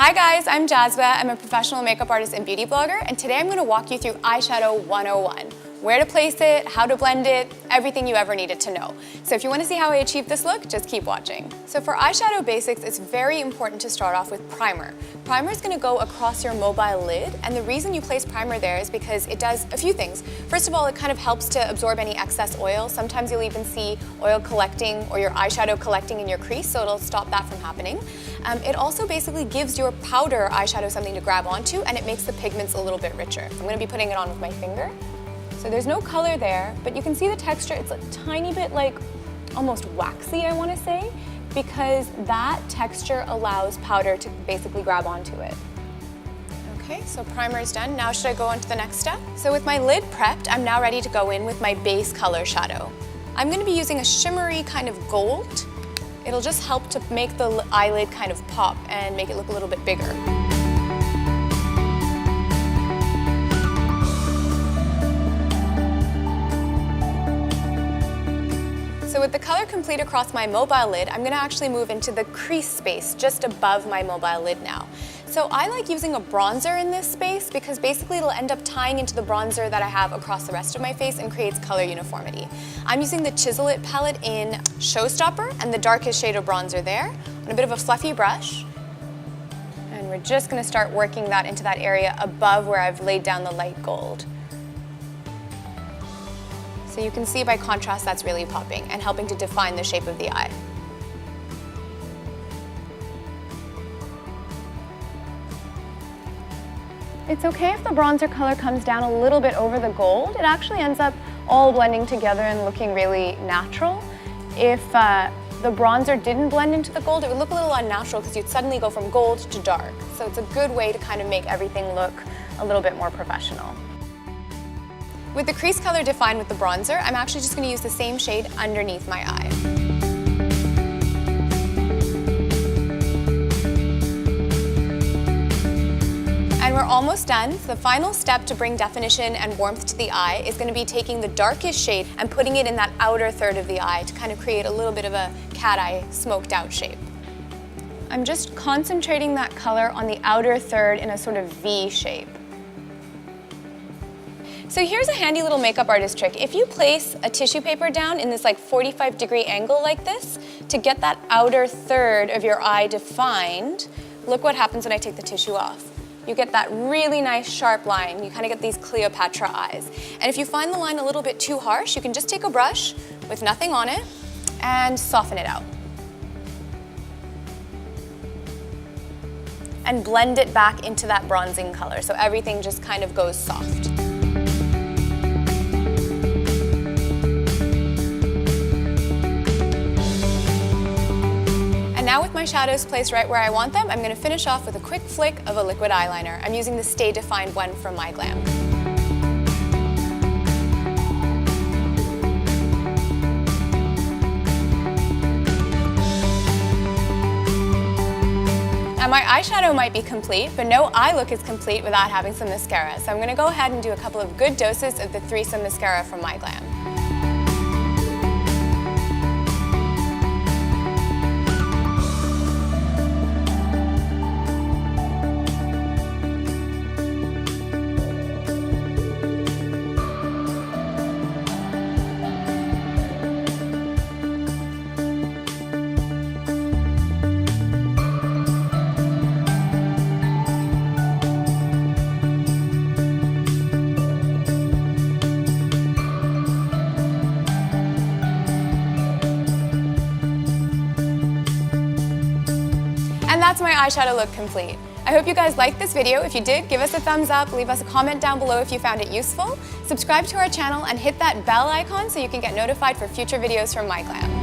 Hi guys, I'm Jazba. I'm a professional makeup artist and beauty blogger, and today I'm going to walk you through eyeshadow 101. Where to place it, how to blend it, everything you ever needed to know. So if you want to see how I achieved this look, just keep watching. So for eyeshadow basics, it's very important to start off with primer. Primer is going to go across your mobile lid, and the reason you place primer there is because it does a few things. First of all, it kind of helps to absorb any excess oil. Sometimes you'll even see oil collecting or your eyeshadow collecting in your crease, so it'll stop that from happening. It also basically gives your powder eyeshadow something to grab onto, and it makes the pigments a little bit richer. I'm going to be putting it on with my finger. So there's no color there, but you can see the texture. It's a tiny bit like almost waxy, I want to say, because that texture allows powder to basically grab onto it. Okay, so primer is done. Now should I go on to the next step? So with my lid prepped, I'm now ready to go in with my base color shadow. I'm going to be using a shimmery kind of gold. It'll just help to make the eyelid kind of pop and make it look a little bit bigger. So with the color complete across my mobile lid, I'm going to actually move into the crease space just above my mobile lid now. So I like using a bronzer in this space because basically it'll end up tying into the bronzer that I have across the rest of my face and creates color uniformity. I'm using the Chisel It palette in Showstopper and the darkest shade of bronzer there on a bit of a fluffy brush. And we're just going to start working that into that area above where I've laid down the light gold. So you can see by contrast that's really popping and helping to define the shape of the eye. It's okay if the bronzer color comes down a little bit over the gold. It actually ends up all blending together and looking really natural. If the bronzer didn't blend into the gold, it would look a little unnatural because you'd suddenly go from gold to dark. So it's a good way to kind of make everything look a little bit more professional. With the crease color defined with the bronzer, I'm actually just going to use the same shade underneath my eye. And we're almost done. So the final step to bring definition and warmth to the eye is going to be taking the darkest shade and putting it in that outer third of the eye to kind of create a little bit of a cat eye smoked out shape. I'm just concentrating that color on the outer third in a sort of V shape. So here's a handy little makeup artist trick. If you place a tissue paper down in this like 45-degree angle like this, to get that outer third of your eye defined, look what happens when I take the tissue off. You get that really nice sharp line. You kind of get these Cleopatra eyes. And if you find the line a little bit too harsh, you can just take a brush with nothing on it and soften it out. And blend it back into that bronzing color so everything just kind of goes soft. Now with my shadows placed right where I want them, I'm going to finish off with a quick flick of a liquid eyeliner. I'm using the Stay Defined one from MyGlamm. Now my eyeshadow might be complete, but no eye look is complete without having some mascara. So I'm going to go ahead and do a couple of good doses of the Threesome Mascara from MyGlamm. And that's my eyeshadow look complete. I hope you guys liked this video. If you did, give us a thumbs up, leave us a comment down below if you found it useful, subscribe to our channel, and hit that bell icon so you can get notified for future videos from MyGlamm.